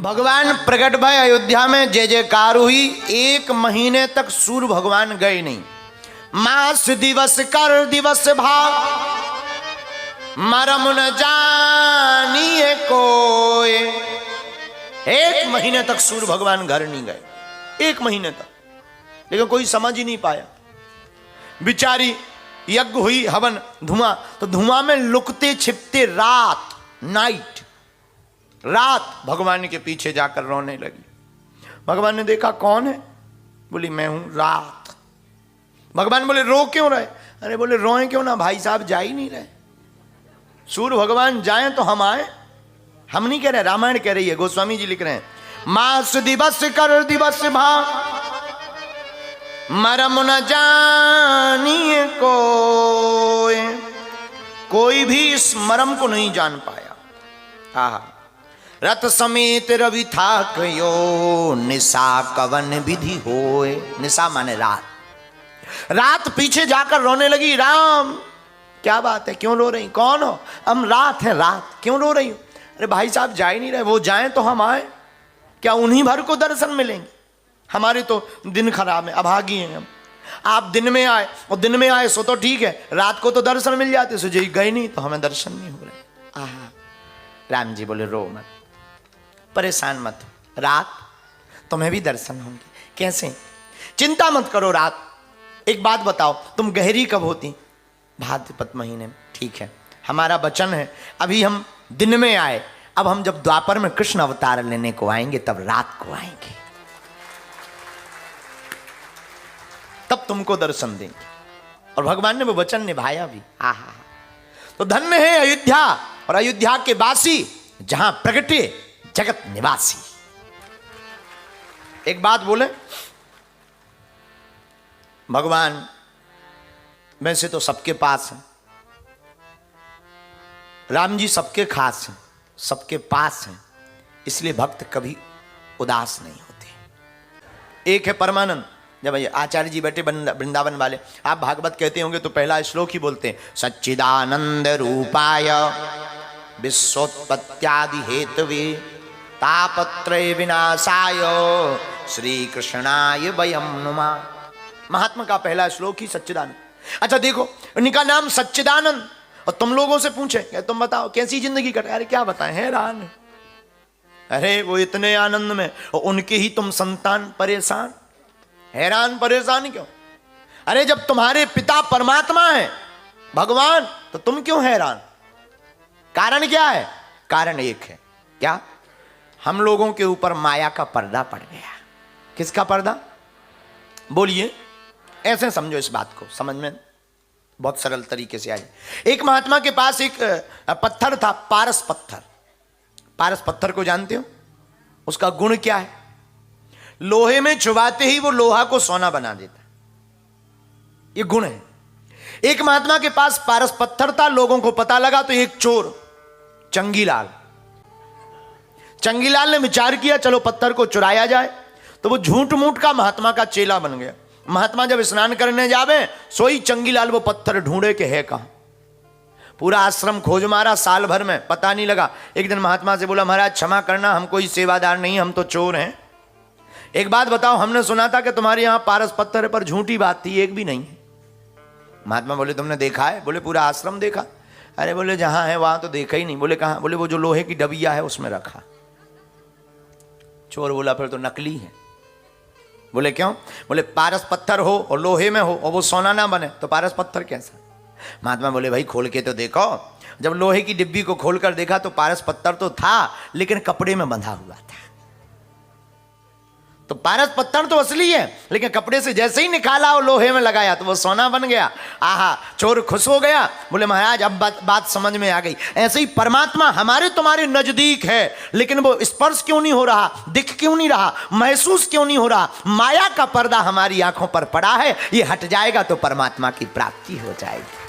भगवान प्रकट भय अयोध्या में जय जयकार हुई। 1 महीने तक सूर्य भगवान गए नहीं। मास दिवस कर दिवस भाव मरम न जानिए कोय। 1 महीने तक सूर्य भगवान घर नहीं गए, 1 महीने तक, लेकिन कोई समझ ही नहीं पाया। बिचारी यज्ञ हुई, हवन, धुआं, तो धुआं में लुकते छिपते रात भगवान के पीछे जाकर रोने लगी। भगवान ने देखा कौन है, बोली मैं हूं रात। भगवान बोले रो क्यों रहे? अरे बोले रोए क्यों ना, भाई साहब जा ही नहीं रहे। सूर्य भगवान जाएं तो हम आए, हम नहीं कह रहे, रामायण कह रही है, गोस्वामी जी लिख रहे हैं। मास दिवस कर दिवस भाव मरम न जानिए कोई भी इस मरम को नहीं जान पाया। आहा, रथ समेत रवि था कयो निशा कवन विधि होए। निशा माने रात पीछे जाकर रोने लगी। राम क्या बात है, क्यों रो रही, कौन हो? हम रात है, रात क्यों रो रही हो? अरे भाई साहब जा ही नहीं रहे, वो जाएं तो हम आए, क्या उन्हीं भर को दर्शन मिलेंगे? हमारे तो दिन खराब है, अभागी हैं हम। आप दिन में आए, और दिन में आए सो तो ठीक है, रात को तो दर्शन मिल जाते, सो जी गए नहीं तो हमें दर्शन नहीं हो रहे। आहा, राम जी बोले रो मत, परेशान मत, रात तुम्हें भी दर्शन होंगे। कैसे? चिंता मत करो रात। एक बात बताओ, तुम गहरी कब होती? भाद्रपद महीने में। ठीक है, हमारा वचन है, अभी हम दिन में आए, अब हम जब द्वापर में कृष्ण अवतार लेने को आएंगे तब रात को आएंगे, तब तुमको दर्शन देंगे। और भगवान ने वो वचन निभाया भी। आहा, तो धन्य है अयोध्या और अयोध्या के वासी, जहां प्रगटे जगत निवासी। एक बात बोले, भगवान वैसे तो सबके पास है, राम जी सबके खास हैं, सबके पास हैं, इसलिए भक्त कभी उदास नहीं होते। एक है परमानंद, जब आचार्य जी बैठे वृंदावन वाले, आप भागवत कहते होंगे तो पहला श्लोक ही बोलते हैं, सच्चिदानंद रूपाय विश्वोत्पत्त्यादि हेतवे तापत्रय विनाशाय श्री कृष्णाय वयं नुमा। महात्मा का पहला श्लोक ही सच्चिदानंद। अच्छा देखो, उनका नाम सच्चिदानंद, और तुम लोगों से पूछे तुम बताओ कैसी जिंदगी कटे, अरे क्या बताएं, हैरान। अरे वो इतने आनंद में, और उनके ही तुम संतान परेशान। हैरान परेशान क्यों? अरे जब तुम्हारे पिता परमात्मा है भगवान, तो तुम क्यों हैरान? कारण क्या है? कारण एक है, क्या? हम लोगों के ऊपर माया का पर्दा पड़ गया। किसका पर्दा? बोलिए, ऐसे समझो इस बात को, समझ में बहुत सरल तरीके से आए। एक महात्मा के पास एक पत्थर था, पारस पत्थर। पारस पत्थर को जानते हो? उसका गुण क्या है? लोहे में चुबाते ही वो लोहा को सोना बना देता, ये गुण है। एक महात्मा के पास पारस पत्थर था, लोगों को पता लगा तो एक चोर चंगीलाल ने विचार किया चलो पत्थर को चुराया जाए, तो वो झूठ मूठ का महात्मा का चेला बन गया। महात्मा जब स्नान करने जावे, सोई चंगीलाल वो पत्थर ढूंढे के है कहां। पूरा आश्रम खोज मारा, साल भर में पता नहीं लगा। एक दिन महात्मा से बोला, महाराज क्षमा करना, हम कोई सेवादार नहीं, हम तो चोर हैं। एक बात बताओ, हमने सुना था कि तुम्हारे यहां पारस पत्थर पर झूठी बात थी, एक भी नहीं है। महात्मा बोले तुमने देखा है? बोले पूरा आश्रम देखा। अरे बोले जहां है वहां तो देखा ही नहीं। बोले कहां? बोले वो जो लोहे की डबिया है उसमें रखा। चोर बोला फिर तो नकली है। बोले क्यों? बोले पारस पत्थर हो और लोहे में हो और वो सोना ना बने तो पारस पत्थर कैसा? महात्मा बोले भाई खोल के तो देखो। जब लोहे की डिब्बी को खोलकर देखा तो पारस पत्थर तो था, लेकिन कपड़े में बंधा हुआ था। तो पारस पत्थर तो असली है, लेकिन कपड़े से जैसे ही निकाला और लोहे में लगाया तो वो सोना बन गया। आहा, चोर खुश हो गया। बोले महाराज अब बात समझ में आ गई। ऐसे ही परमात्मा हमारे तुम्हारे नजदीक है, लेकिन वो स्पर्श क्यों नहीं हो रहा, दिख क्यों नहीं रहा, महसूस क्यों नहीं हो रहा? माया का पर्दा हमारी आंखों पर पड़ा है, ये हट जाएगा तो परमात्मा की प्राप्ति हो जाएगी।